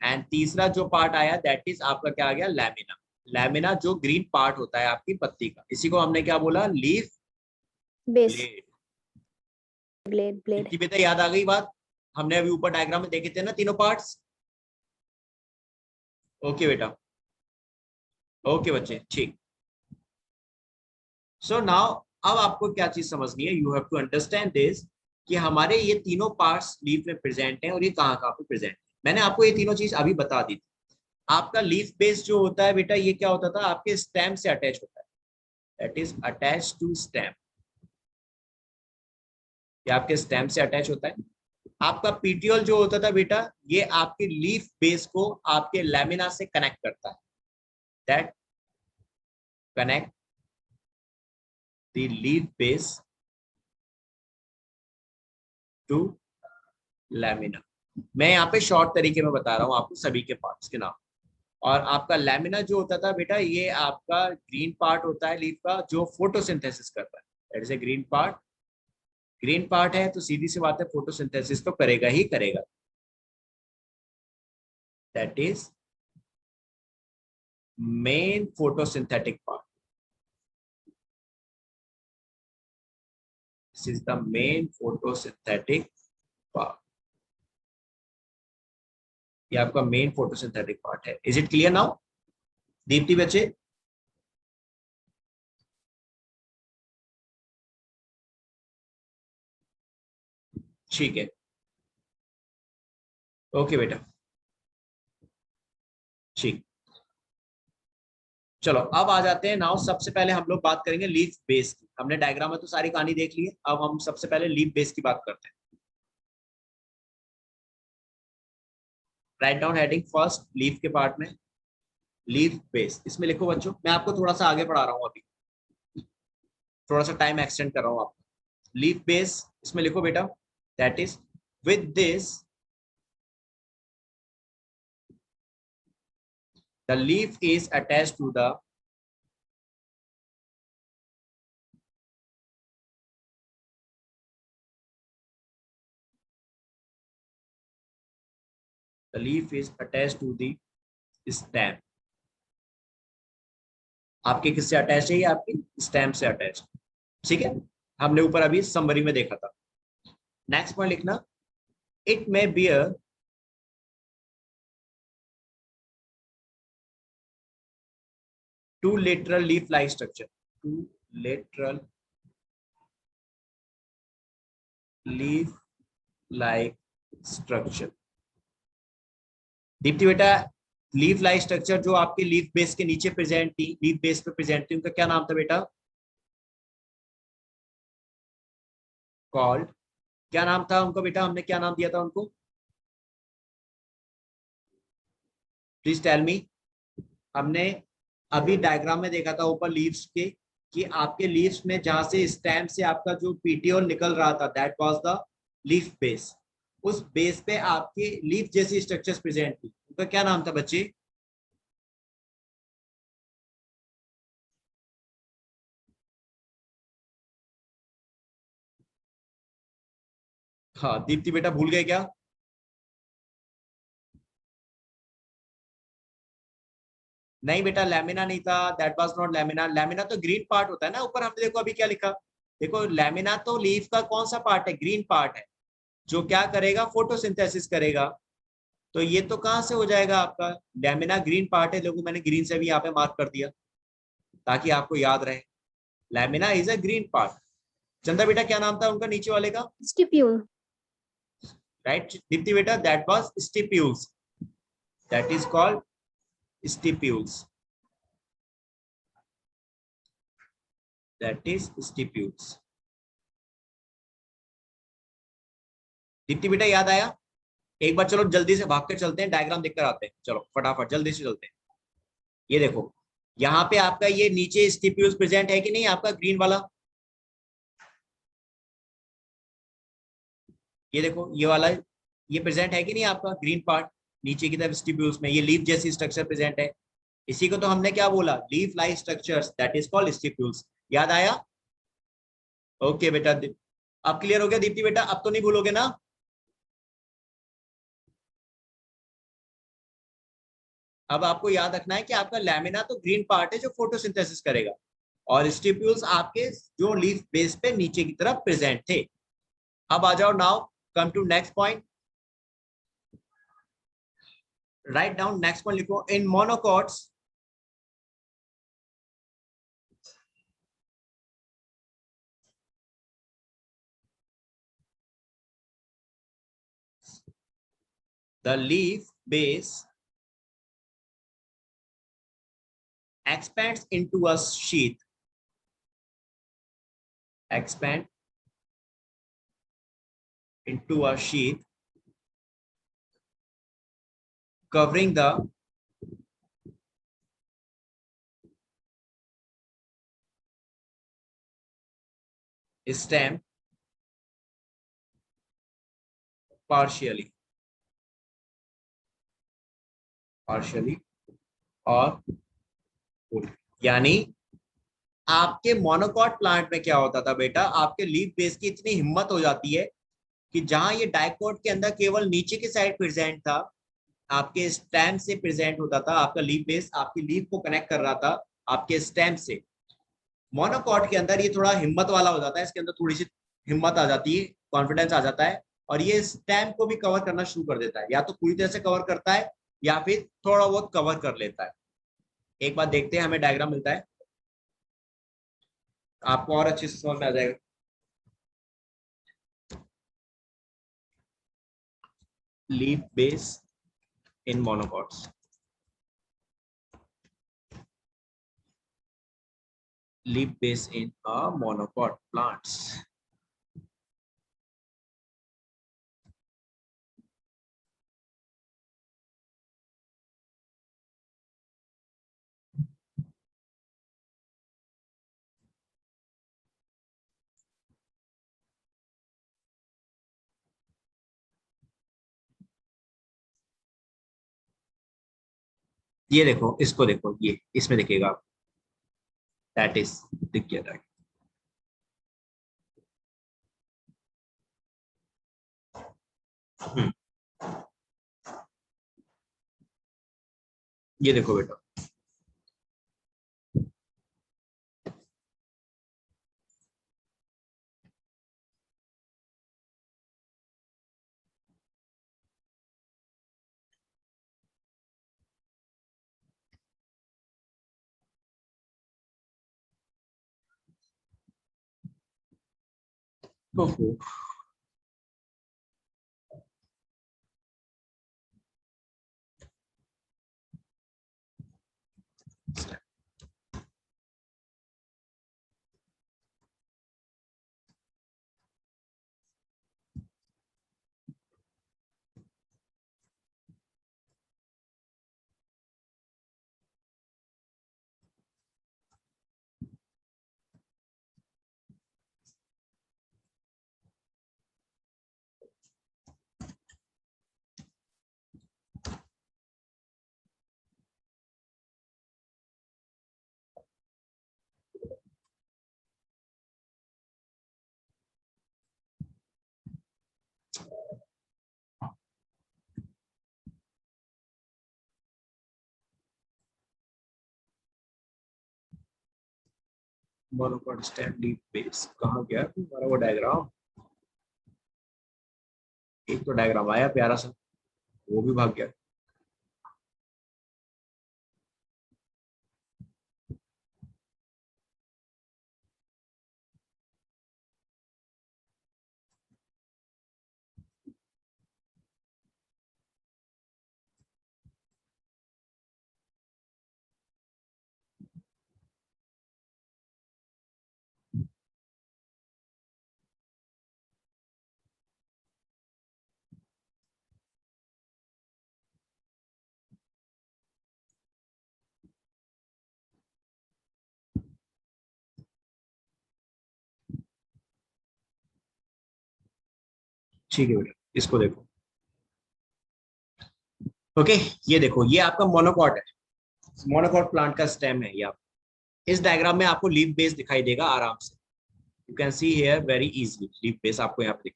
Speaker 1: एंड तीसरा जो पार्ट आया दैट इज आपका क्या आ गया, लैमिना। लैमिना जो ग्रीन पार्ट होता है आपकी पत्ती का, इसी को हमने क्या बोला, leaf
Speaker 2: base.
Speaker 1: Blade.
Speaker 2: Blade blade.
Speaker 1: Deepti बेटा याद आ गई बात? हमने अभी ऊपर डायग्राम में देखे थे ना तीनों पार्ट्स। ओके बेटा, ओके बच्चे, ठीक। सो नाउ अब आपको क्या चीज समझनी है, you have to understand this, कि हमारे ये तीनों पार्ट्स लीफ में प्रेजेंट हैं और ये कहाँ कहाँ पे प्रेजेंट है। मैंने आपको ये तीनों चीज अभी बता दी थी। आपका लीफ बेस जो होता है बेटा, ये क्या होता था, आपके स्टेम से अटैच होता है, that is attach to stem. ये आपके स्टेम से अटैच होता है। आपका पीटियोल जो होता था बेटा, ये आपके लीफ बेस को आपके लैमिना से कनेक्ट करता है, that connect the leaf base to lamina. मैं यहाँ पे शॉर्ट तरीके में बता रहा हूँ आपको सभी के पार्ट्स के नाम। और आपका लैमिना जो होता था बेटा, ये आपका ग्रीन पार्ट होता है लीफ का, जो फोटोसिंथेसिस करता है, that is a green part. Green part है तो सीधी सी बात है, फोटोसिंथेसिस तो करेगा ही करेगा, that is main photosynthetic part. This is the main photosynthetic part. ये आपका मेन फोटोसिंथेटिक पार्ट है। Is it clear now Deepti बच्चे? ठीक है, ओके बेटा, ठीक। चलो अब आ जाते हैं, नाउ सबसे पहले हम लोग बात करेंगे लीफ बेस की। हमने डायग्राम में तो सारी कहानी देख ली है, अब हम सबसे पहले लीफ बेस की बात करते हैं। Write down heading first, leaf के पार्ट में लीफ बेस, इसमें लिखो बच्चों, मैं आपको थोड़ा सा आगे पढ़ा रहा हूँ अभी, थोड़ा सा टाइम एक्सटेंड कर रहा हूँ आपको। लीफ बेस इसमें लिखो बेटा, that is with this the leaf is attached to the leaf is attached to the stem. आपके किससे अटैच है? ये आपकी स्टेम से अटैच। ठीक है, हमने ऊपर अभी समरी में देखा था। नेक्स्ट पॉइंट लिखना, it may bear two lateral leaf like structure, two lateral leaf like structure. Deepti बेटा, लीफ लाइक स्ट्रक्चर जो आपके लीफ बेस के नीचे प्रेजेंट थी, लीफ बेस पे प्रेजेंट थी, उनका क्या नाम था बेटा? कॉल्ड, क्या नाम था उनका बेटा? हमने क्या नाम दिया था उनको? Please tell me. हमने अभी डायग्राम में देखा था ऊपर लीव्स के, कि आपके लीव्स में जहां से स्टेम से आपका जो पीटियोल निकल रहा था, that was the leaf base. उस बेस पे आपके लीफ जैसी स्ट्रक्चर्स प्रेजेंट थी, उनका क्या नाम था बच्चे? हाँ दीप्ति बेटा, भूल गए क्या? नहीं बेटा, लैमिना नहीं था, that was not lamina. Lamina तो ग्रीन पार्ट होता है ना ऊपर। हमने देखो अभी क्या लिखा, देखो लैमिना तो लीफ का कौन सा पार्ट है? ग्रीन पार्ट है, जो क्या करेगा? फोटोसिंथेसिस करेगा। तो ये तो कहां से हो जाएगा आपका? लैमिना ग्रीन पार्ट है, देखो मैंने ग्रीन से भी यहाँ पे मार्क कर दिया ताकि आपको याद रहे। Lamina is a green part. चंदा बेटा, क्या नाम था उनका नीचे वाले का?
Speaker 2: Stipule.
Speaker 1: राइट दीप्ति बेटा, that was stipules, that is called stipules, that is stipules. Deepti बेटा याद आया? एक बार चलो जल्दी से भाग के चलते हैं, डायग्राम देखकर आते हैं, चलो फटाफट जल्दी से चलते हैं। ये देखो, यहाँ पे आपका ये नीचे स्टिप्यूल्स प्रेजेंट है कि नहीं आपका ग्रीन वाला? ये देखो ये वाला, ये प्रेजेंट है कि नहीं आपका ग्रीन पार्ट नीचे की तरफ स्टिप्यूल्स में? ये लीफ जैसी स्ट्रक्चर प्रेजेंट है। इसी को तो हमने क्या बोला? Leaf like structures, that is called stipules. याद आया? ओके बेटा, अब क्लियर हो गया दीप्ति बेटा? अब तो नहीं भूलोगे ना? अब आपको याद रखना है कि आपका लैमिना तो ग्रीन पार्ट है जो फोटोसिंथेसिस करेगा, और स्टिप्यूल्स आपके जो लीफ बेस पे नीचे की तरफ प्रेजेंट थे। अब आ जाओ, now come to next point. Write down next point, लिखो in monocots the leaf base expands into a sheath, expand into a sheath covering the stem partially, partially और fully। यानी आपके मोनोकॉट प्लांट में क्या होता था बेटा? आपके लीफ बेस की इतनी हिम्मत हो जाती है कि जहां ये डाइकोट के अंदर केवल नीचे की साइड प्रेजेंट था, आपके स्टेम से प्रेजेंट होता था, आपका लीफ बेस आपकी लीफ को कनेक्ट कर रहा था आपके स्टेम से। मोनोकॉट के अंदर ये थोड़ा हिम्मत वाला हो जाता है, इसके अंदर थोड़ी सी हिम्मत आ जाती है, कॉन्फिडेंस आ जाता है, और ये स्टेम को भी कवर करना शुरू कर देता है। या तो पूरी तरह से कवर करता है या फिर थोड़ा बहुत कवर कर लेता है। एक बार देखते हैं, हमें डायग्राम मिलता है, आपको और अच्छे से समझ में आ जाएगा। Leaf base in monocots, leaf base in a monocot plants। ये देखो, इसको देखो, ये इसमें दिखेगा, दैट इज, दिख गया था। ये देखो बेटा, ओहो, मोनोकोट स्टेम लीफ बेस कहाँ गया हमारा वो डायग्राम? एक तो डायग्राम आया प्यारा सा, वो भी भाग गया। ठीक है बेटा, इसको देखो। ओके, ये देखो, ये आपका मोनोकॉट है, मोनोकॉट प्लांट का स्टेम है। ये आप इस डायग्राम में आपको लीफ बेस दिखाई देगा आराम से। You can see here very easily leaf base आपको यहाँ पे दिख।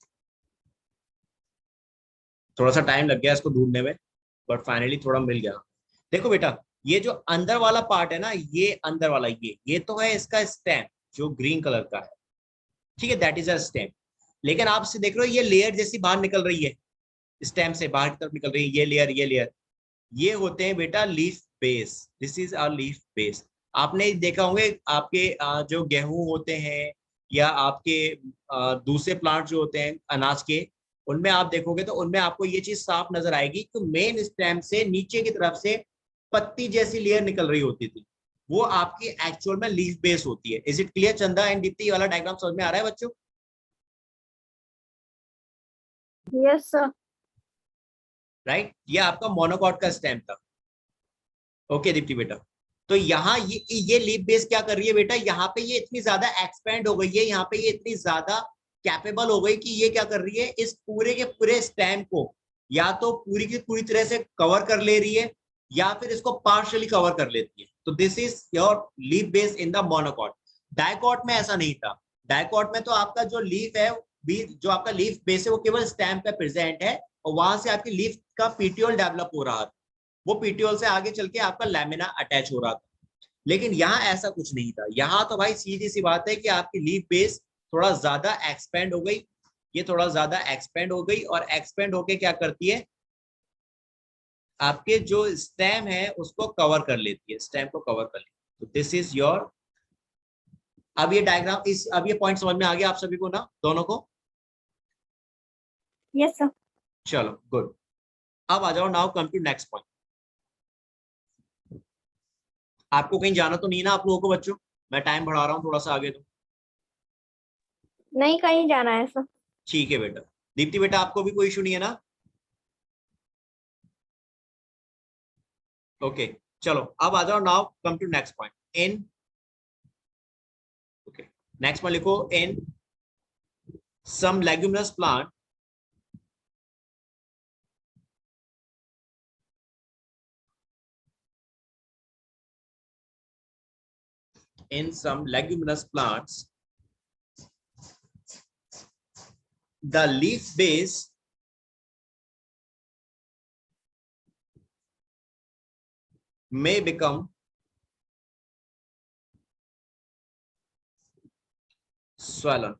Speaker 1: थोड़ा सा टाइम लग गया इसको ढूंढने में, बट फाइनली थोड़ा मिल गया। देखो बेटा, ये जो अंदर वाला पार्ट है ना, ये अंदर वाला, ये तो है इसका स्टेम, जो ग्रीन कलर का है। ठीक है, दैट इज अ स्टेम। लेकिन आप से देख रहे हो ये लेयर जैसी बाहर निकल रही है, स्टेम से बाहर की तरफ निकल रही है, ये लेयर, ये लेयर, ये होते हैं बेटा leaf base. This is our leaf base. आपने देखा होंगे आपके जो गेहूं होते हैं या आपके दूसरे प्लांट जो होते हैं अनाज के, उनमें आप देखोगे तो उनमें आपको ये चीज साफ नजर आएगी कि मेन स्टेम से नीचे की तरफ से पत्ती जैसी लेयर निकल रही होती थी, वो आपकी एक्चुअल में लीफ बेस होती है। इज इट क्लियर चंदा एंड दीप्ति? वाला डायग्राम समझ में आ रहा है बच्चों?
Speaker 2: Yes sir.
Speaker 1: राइट, ये आपका मोनोकॉट का स्टेम था। ओके दीप्ति बेटा, तो यहाँ ये लीफ बेस क्या कर रही है बेटा, यहाँ पे ये इतनी ज्यादा एक्सपेंड हो गई है, यहाँ पे ये इतनी ज्यादा कैपेबल हो गई कि ये क्या कर रही है, इस पूरे के पूरे स्टेम को या तो पूरी की पूरी तरह से कवर कर ले रही है या फिर इसको पार्शियली कवर कर लेती है। तो this is your leaf base in the monocot. Dicot में ऐसा नहीं था। डायकॉट में तो आपका जो लीफ है, जो आपका लीफ बेस है, वो केवल स्टेम पे प्रेजेंट है और वहां से आपकी लीफ का पीटियोल डेवलप हो रहा था, वो पीटीओल से आगे चल के आपका लैमिना अटैच हो रहा था। लेकिन यहाँ ऐसा कुछ नहीं था। यहाँ तो भाई सीधी सी बात है कि आपकी लीफ बेस थोड़ा ज्यादा एक्सपेंड हो गई, ये थोड़ा ज्यादा एक्सपेंड हो गई और एक्सपेंड होके क्या करती है, आपके जो स्टेम है उसको कवर कर लेती है, स्टेम को कवर कर लेती है। तो दिस इज योर, अब ये डायग्राम, इस अब ये पॉइंट समझ में आ गया आप सभी को ना, दोनों को?
Speaker 2: Yes sir.
Speaker 1: चलो गुड। अब आ जाओ, now come to next point. आपको कहीं जाना तो नहीं ना आप लोगों को बच्चों? मैं टाइम बढ़ा रहा हूँ थोड़ा सा आगे तो।
Speaker 2: नहीं, कहीं जाना है सर।
Speaker 1: ठीक है बेटा। दीप्ति बेटा आपको भी कोई इशू नहीं है ना? ओके, चलो अब आ जाओ, now come to next point. In, okay, next में लिखो, in some leguminous plant in some leguminous plants, the leaf base may become swollen.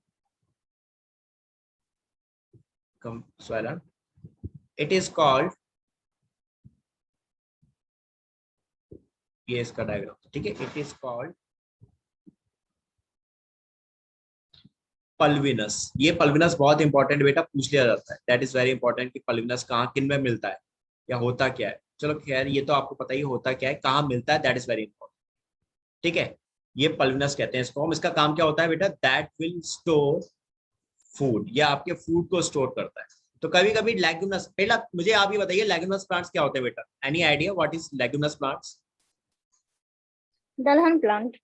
Speaker 1: Swollen. It is called, ये इसका डायग्राम, ठीक है, इट इज कॉल्ड पल्विनस, ये pulvinus बहुत important बेटा, पूछ लिया जाता है, दैट इज वेरी इंपॉर्टेंट कि पल्विनस कहाँ किन में मिलता है या होता क्या है। चलो खैर ये तो आपको पता ही होता क्या है, कहाँ मिलता है, दैट इज वेरी इंपॉर्टेंट। ठीक है, ये पल्विनस कहते हैं इसको हम। इसका काम क्या होता है बेटा, दैट विल स्टोर फूड, या आपके फूड को स्टोर करता है। तो कभी कभी लेग्यूमिनस, पहला मुझे आप ये बताइए लेग्यूमिनस प्लांट्स क्या होते हैं बेटा, any idea what is leguminous plants?
Speaker 2: दलहन प्लांट।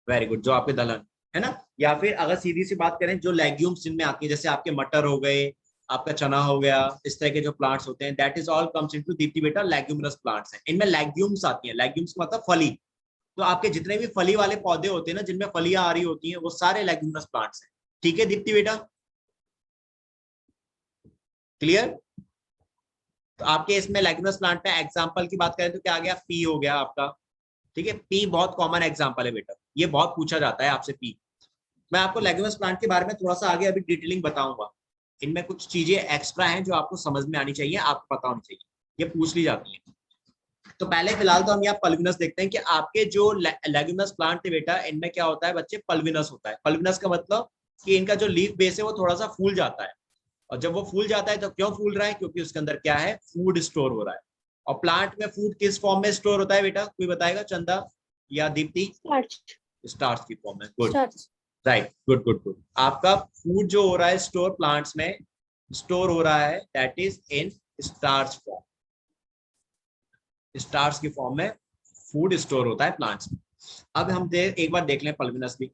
Speaker 1: वेरी गुड, जो आपके दलहन है ना, या फिर अगर सीधी सी बात करें जो लेग्यूम्स जिनमें आती है, जैसे आपके मटर हो गए, आपका चना हो गया, इस तरह के जो प्लांट्स होते हैं, that is all comes into Deepti बेटा लेग्यूमिनस प्लांट्स हैं। इनमें लेग्यूम्स आती हैं, लेग्यूम्स मतलब फली। तो आपके जितने भी फली वाले पौधे होते हैं ना, जिनमें फलियां आ रही होती हैं, वो सारे लेग्यूमिनस प्लांट्स हैं। ठीक है दीप्ति बेटा, क्लियर? तो आपके इसमें लेग्यूमिनस प्लांट में एग्जांपल की बात करें तो क्या आ गया, पी हो गया आपका। ठीक है, पी बहुत कॉमन एग्जांपल है बेटा, ये बहुत पूछा जाता है आपसे पी। मैं आपको लेग्यूमिनस प्लांट के बारे में थोड़ा सा आगे अभी डिटेलिंग बताऊंगा। इनमें कुछ चीजें एक्स्ट्रा हैं जो आपको समझ में आनी चाहिए, आपको पता होनी चाहिए, ये पूछ ली जाती है। तो पहले फिलहाल तो हम यहाँ पल्विनस देखते हैं कि आपके जो लेग्यूमिनस प्लांट थे बेटा, इनमें क्या होता है बच्चे, पल्विनस होता है। पल्विनस का मतलब कि इनका जो लीफ बेस है वो थोड़ा सा फूल जाता है। और जब वो फूल जाता है तो क्यों फूल रहा है, क्योंकि उसके अंदर क्या है, फूड स्टोर हो रहा है। और प्लांट में फूड किस फॉर्म में स्टोर होता है बेटा, कोई बताएगा, चंदा या दीप्ति?
Speaker 2: स्टार्च।
Speaker 1: स्टार्च की फॉर्म में, good,
Speaker 2: starch.
Speaker 1: Right, good good good. आपका फूड जो हो रहा है स्टोर प्लांट्स में, स्टोर हो रहा है, that is in starch form. Starch की फॉर्म में फूड स्टोर होता है प्लांट्स में। अब हम एक बार देख लें पल्विनस भी।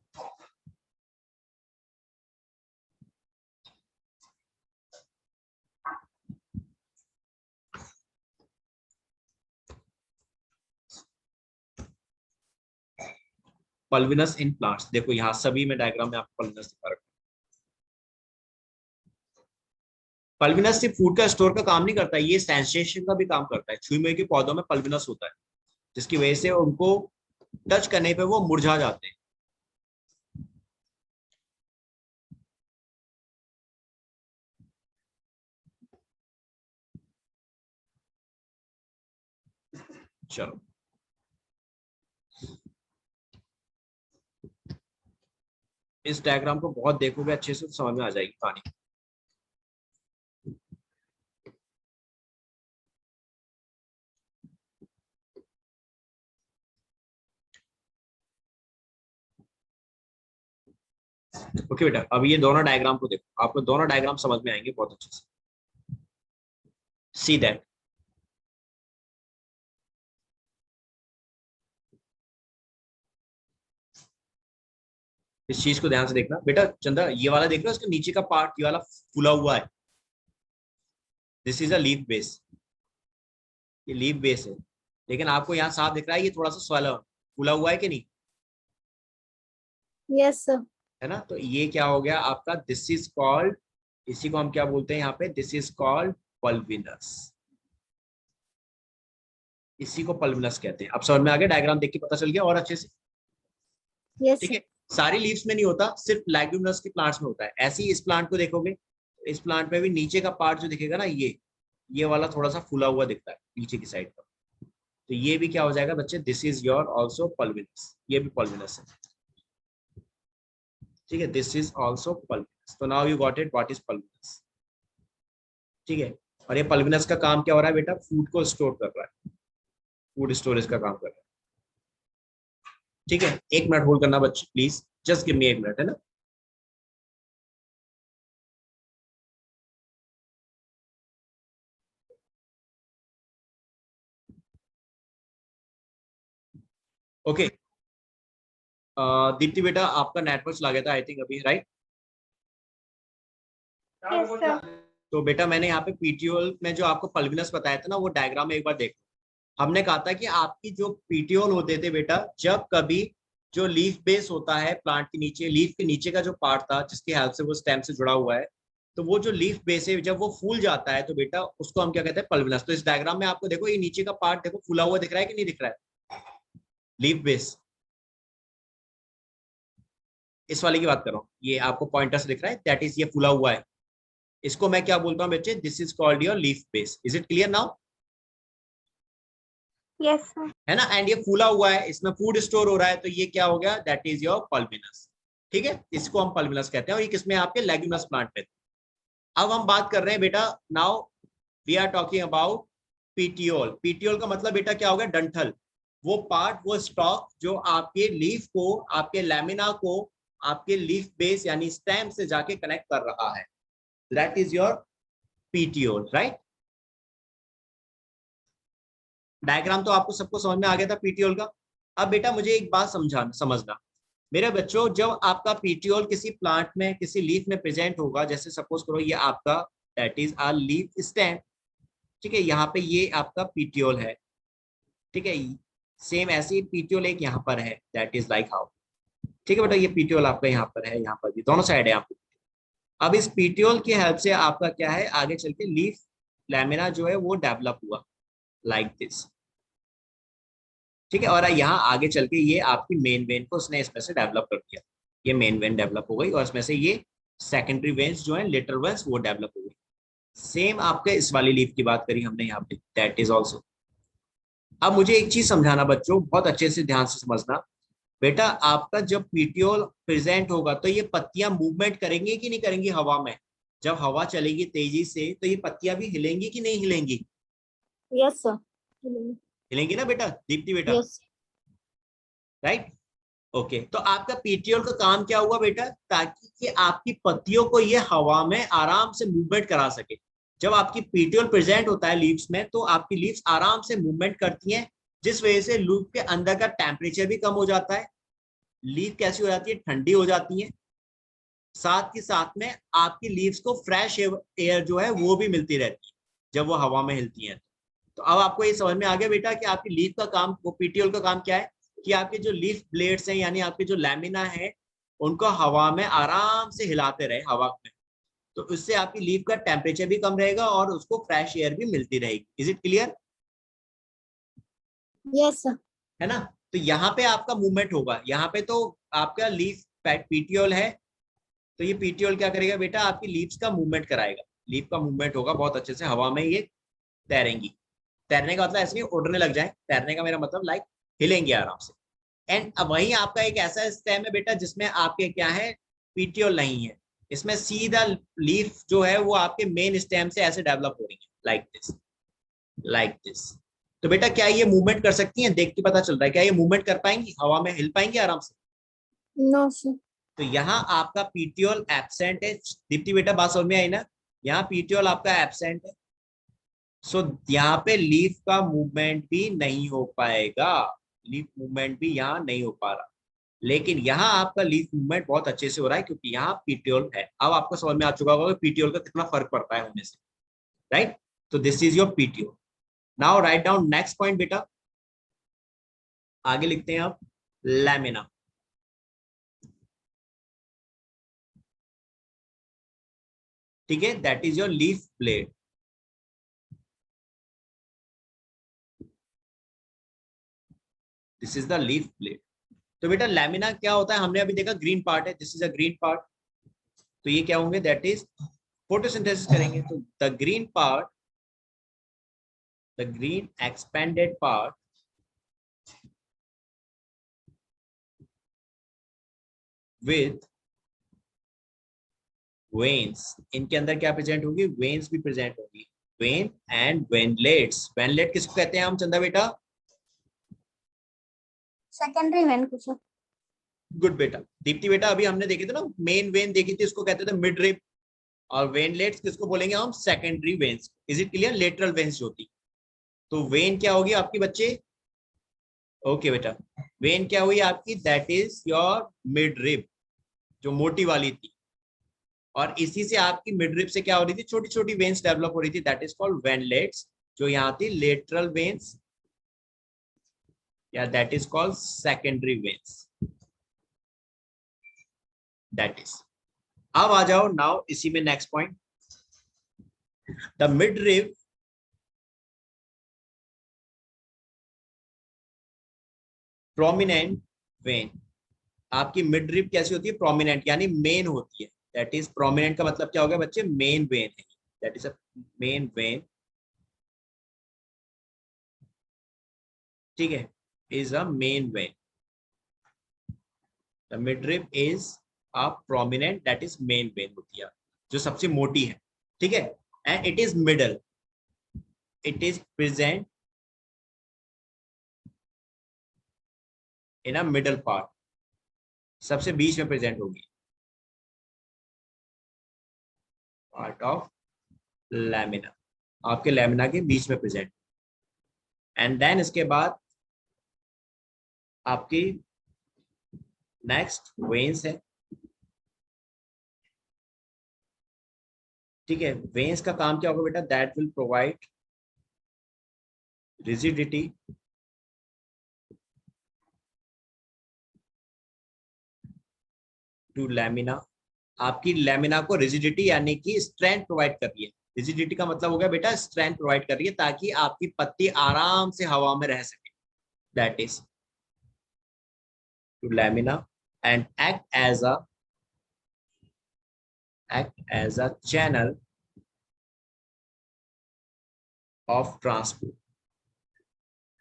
Speaker 1: पल्विनस इन प्लांट्स, देखो यहाँ सभी में डायग्राम में आपको पल्विनस दिखा रखा है। पल्विनस सिर्फ फूड का स्टोर का काम नहीं करता है, ये सेंसेशन का भी काम करता है। छुई मुई के पौधों में पल्विनस होता है, जिसकी वजह से उनको टच करने पे वो मुरझा जाते हैं। चलो इस डायग्राम को बहुत देखोगे अच्छे से तो समझ में आ जाएगी कहानी। ओके बेटा, अब ये दोनों डायग्राम को देखो, आपको दोनों डायग्राम समझ में आएंगे बहुत अच्छे से। सी दैट, इस चीज को ध्यान से देखना बेटा। चंद्रा ये वाला देख रहे हो, इसके नीचे का पार्ट ये वाला फूला हुआ है, this is a leaf base, ये लीफ बेस है। लेकिन आपको यहाँ साफ दिख रहा है ये थोड़ा सा swallow फूला हुआ है कि नहीं,
Speaker 2: यस सर।
Speaker 1: है ना? तो ये क्या हो गया आपका, दिस इज कॉल्ड, इसी को हम क्या बोलते हैं यहाँ पे, दिस इज कॉल्ड पल्विनस। इसी को पल्विनस कहते हैं। अब समझ में आ गया, डायग्राम देख के पता चल गया और अच्छे से।
Speaker 2: यस
Speaker 1: ठीक है, सारी लीव्स में नहीं होता, सिर्फ लेग्यूमिनस के प्लांट्स में होता है। ऐसे ही इस प्लांट को देखोगे, इस प्लांट में भी नीचे का पार्ट जो दिखेगा ना, ये वाला थोड़ा सा फूला हुआ दिखता है नीचे की साइड पर। तो ये भी क्या हो जाएगा बच्चे, this is your also pulvinus, ये भी पल्विनस है। ठीक है, दिस इज ऑल्सो पल्विनस। तो now you got it what is pulvinus. ठीक है, और ये पल्विनस का काम क्या हो रहा है बेटा, फूड को स्टोर कर रहा है, फूड स्टोरेज का काम कर रहा है। ठीक है, एक मिनट होल्ड करना बच्चे प्लीज, जस्ट गिव मी एक मिनट, है ना। ओके, दीप्ति बेटा आपका नेटवर्क चला गया था आई थिंक अभी, राइट?
Speaker 2: Yes sir.
Speaker 1: तो बेटा मैंने यहाँ पे पीटीओल में जो आपको पल्विनस बताया था ना, वो डायग्राम में एक बार देखो। हमने कहा था कि आपकी जो पीटीओल होते थे बेटा, जब कभी जो लीफ बेस होता है प्लांट के नीचे, लीफ के नीचे का जो पार्ट था जिसकी हेल्प से वो स्टेम से जुड़ा हुआ है, तो वो जो लीफ बेस है जब वो फूल जाता है तो बेटा उसको हम क्या कहते हैं, पल्विनस। तो इस डायग्राम में आपको देखो ये नीचे का पार्ट देखो फूला हुआ दिख रहा है कि नहीं दिख रहा है, लीफ बेस। इस वाले की बात कर रहा हूँ, ये आपको पॉइंटर से दिख रहा है, दैट इज ये फूला हुआ है। इसको मैं क्या बोलता हूँ बच्चे, this is called your leaf base. Is it clear now?
Speaker 2: Yes sir.
Speaker 1: है ना, एंड ये फूला हुआ है, इसमें फूड स्टोर हो रहा है, तो ये क्या हो गया, दैट इज योर पल्विनस। ठीक है, इसको हम पल्मिनस कहते हैं और ये किसमें आपके लेग्यूमिनस प्लांट में। अब हम बात कर रहे हैं बेटा, now we are talking about petiole. Petiole का मतलब बेटा क्या होगा, डंठल, वो पार्ट, वो स्टॉक जो आपके लीफ को, आपके लैमिना को आपके लीफ बेस यानी स्टेम से जाके कनेक्ट कर रहा है, that is your petiole, right. Diagram तो आपको सबको समझ में आ गया था पीटियोल का। अब बेटा मुझे एक बात समझना मेरे बच्चों, जब आपका पीटियोल किसी प्लांट में, किसी लीफ में प्रेजेंट होगा, जैसे सपोज करो ये आपका that is a leaf stem, ठीक है, यहाँ पे ये आपका पीटियोल है, ठीक है, सेम ऐसे ही पीटियोल एक यहाँ पर है, दैट इज लाइक हाउ, ठीक है बेटा, ये पीटियोल आपका यहाँ पर है, यहाँ पर भी दोनों साइड है यहाँ पे। अब इस पीटियोल की हेल्प से आपका क्या है, आगे चल के लीफ लैमिना जो है वो डेवलप हुआ लाइक दिस, ठीक है, और यहाँ आगे चल के ये आपकी मेन वेन को उसने इसमें से डेवलप कर दिया, ये मेन वेन डेवलप हो गई और इसमें से ये सेकेंडरी वेन्स जो है, लेटरल वेन्स, वो डेवलप हो गई। सेम आपके इस वाली लीफ की बात करी हमने यहाँ पे, दैट इज ऑल्सो। अब मुझे एक चीज समझाना बच्चों, बहुत अच्छे से ध्यान से समझना बेटा, आपका जब पीटियोल प्रेजेंट होगा तो ये पत्तियां मूवमेंट करेंगी कि नहीं करेंगी हवा में, जब हवा चलेगी तेजी से तो ये पत्तियां भी हिलेंगी कि नहीं हिलेंगी,
Speaker 2: Yes, sir.
Speaker 1: हिलेंगी ना बेटा, दीप्ति बेटा,
Speaker 2: Yes.
Speaker 1: राइट। ओके, तो आपका पीटीओल का काम क्या हुआ बेटा, ताकि कि आपकी पत्तियों को ये हवा में आराम से मूवमेंट करा सके। जब आपकी पीटीओल प्रेजेंट होता है लीव्स में तो आपकी लीव्स आराम से मूवमेंट करती हैं, जिस वजह से लूप के अंदर का टेम्परेचर भी कम हो जाता है, लीफ कैसी हो जाती है, ठंडी हो जाती है, साथ ही साथ में आपकी लीव्स को फ्रेश एयर जो है वो भी मिलती रहती है जब वो हवा में हिलती है। तो अब आपको ये समझ में आ गया बेटा कि आपकी लीफ का काम, वो पीटीओल का काम क्या है, कि आपके जो लीफ ब्लेड्स हैं यानी आपके जो लैमिना है उनको हवा में आराम से हिलाते रहे हवा में, तो उससे आपकी लीफ का टेम्परेचर भी कम रहेगा और उसको फ्रेश एयर भी मिलती रहेगी। Is it clear?
Speaker 2: Yes, sir.
Speaker 1: है ना। तो यहाँ पे आपका मूवमेंट होगा, यहाँ पे तो आपका लीफ पीटीओल है, तो ये पीटीओल क्या करेगा बेटा, आपकी लीव्स का मूवमेंट कराएगा, लीफ का मूवमेंट होगा बहुत अच्छे से, हवा में ये तैरेंगी। तैरने का मतलब ऐसे नहीं उड़ने लग जाए, तैरने का मेरा मतलब लाइक हिलेंगे आराम से। एंड अब वही आपका एक ऐसा स्टेम है बेटा जिसमें आपके क्या है, पीटीओल नहीं है, इसमें सीधा लीफ जो है वो आपके मेन स्टेम से ऐसे डेवलप हो रही है लाइक दिस, लाइक दिस। तो बेटा क्या ये मूवमेंट कर सकती हैं, देख के पता चल रहा है, क्या ये मूवमेंट कर पाएंगी, हवा में हिल पाएंगी आराम से?
Speaker 2: No, sir.
Speaker 1: तो यहाँ आपका पीटीओल एब्सेंट है, दीप्ति बेटा बात समझ में आई ना, यहाँ पीटीओल आपका एब्सेंट है, सो यहाँ पे लीफ का मूवमेंट भी नहीं हो पाएगा, लीफ मूवमेंट भी यहाँ नहीं हो पा रहा, लेकिन यहाँ आपका लीफ मूवमेंट बहुत अच्छे से हो रहा है क्योंकि यहाँ पीटीओल है। अब आपको समझ में आ चुका होगा कि पीटीओल का कितना फर्क पड़ता है होने से, राइट। तो this is your petiole. Now right down next point बेटा, आगे लिखते हैं आप लैमिना। ठीक है, that is your leaf blade. This is the leaf blade. तो बेटा लैमिना क्या होता है, हमने अभी देखा ग्रीन पार्ट है, this is a green part, तो ये क्या होंगे, दैट इज फोटोसिंथेसिस करेंगे, तो the green part, the green expanded part with veins, इनके अंदर क्या प्रेजेंट होगी, वेन्स भी प्रेजेंट होगी, वेन एंड वेनलेट्स। वेनलेट किसको कहते हैं हम चंदा बेटा?
Speaker 2: Secondary vein को sir.
Speaker 1: गुड बेटा। दीप्ति बेटा अभी हमने देखे थे ना, मेन वेन देखी थी, उसको कहते थे मिड रिब, और वेनलेट्स किसको बोलेंगे हम, secondary veins. Is it clear? Lateral veins होती, तो वेन क्या होगी आपकी बच्चे, ओके बेटा, वेन क्या हुई आपकी, that is your mid rib, जो मोटी वाली थी, और इसी से आपकी मिडरिप से क्या हो रही थी, छोटी छोटी वेन्स डेवलप हो रही थी, दैट इज कॉल्ड वेनलेट्स, जो यहाँ थी लेटरल वेन्स, या that is called secondary veins, that is. अब आ जाओ नाउ इसी में next point, the midrib prominent when. आपकी मिडरिप कैसी होती है, प्रोमिनेंट यानी मेन होती है, दैट इज प्रोमिनेंट का मतलब क्या हो गया बच्चे, मेन वेन है, that is a main vein, ठीक है, is a main vein. The midrib is prominent that is main vein होती है, जो सबसे मोटी है, ठीक है। And it is middle, it is present in a middle part, सबसे बीच में प्रेजेंट होगी, पार्ट ऑफ लैमिना, आपके लैमिना के बीच में प्रेजेंट। एंड देन इसके बाद आपकी नेक्स्ट वेन्स है, ठीक है। वेन्स का काम क्या होगा बेटा, that will provide rigidity to lamina, आपकी लैमिना को रिजिडिटी यानी कि स्ट्रेंथ प्रोवाइड कर रही है। रिजिडिटी का मतलब हो गया बेटा स्ट्रेंथ प्रोवाइड कर रही है, ताकि आपकी पत्ती आराम से हवा में रह सके, that is to lamina and act as a channel of transport,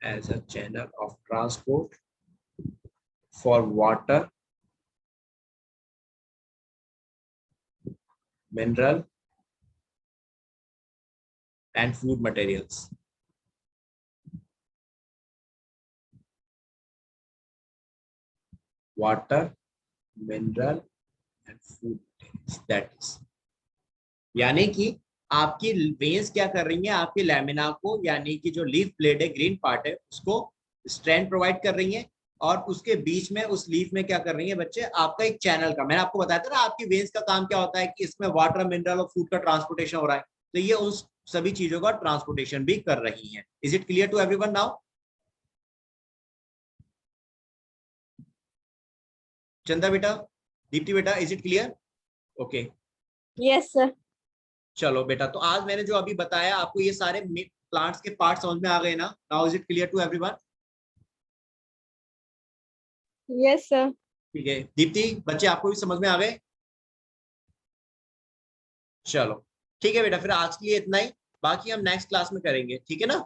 Speaker 1: as a channel of transport for water, mineral and food materials. Water, mineral and food materials, that is, यानी कि आपकी वेन्स क्या कर रही है, आपकी लैमिना को यानी कि जो लीफ ब्लेड है, ग्रीन पार्ट है, उसको स्ट्रेंथ प्रोवाइड कर रही है, और उसके बीच में उस लीफ में क्या कर रही है बच्चे, आपका एक चैनल का, मैंने आपको बताया था ना, आपकी वेन्स का काम क्या होता है कि इसमें वाटर, मिनरल और फूड का ट्रांसपोर्टेशन हो रहा है, तो ये उस सभी चीजों का ट्रांसपोर्टेशन भी कर रही है। Is it clear to everyone now? Chanda बेटा, दीप्ति बेटा, is it clear? Okay,
Speaker 2: Yes, sir.
Speaker 1: चलो बेटा, तो आज मैंने जो अभी बताया आपको, ये सारे प्लांट्स के पार्ट समझ में आ गए ना? Now is it clear to everyone?
Speaker 2: Yes, sir.
Speaker 1: ठीक है दीप्ति, बच्चे आपको भी समझ में आ गए? चलो ठीक है बेटा, फिर आज के लिए इतना ही, बाकी हम नेक्स्ट क्लास में करेंगे, ठीक है ना?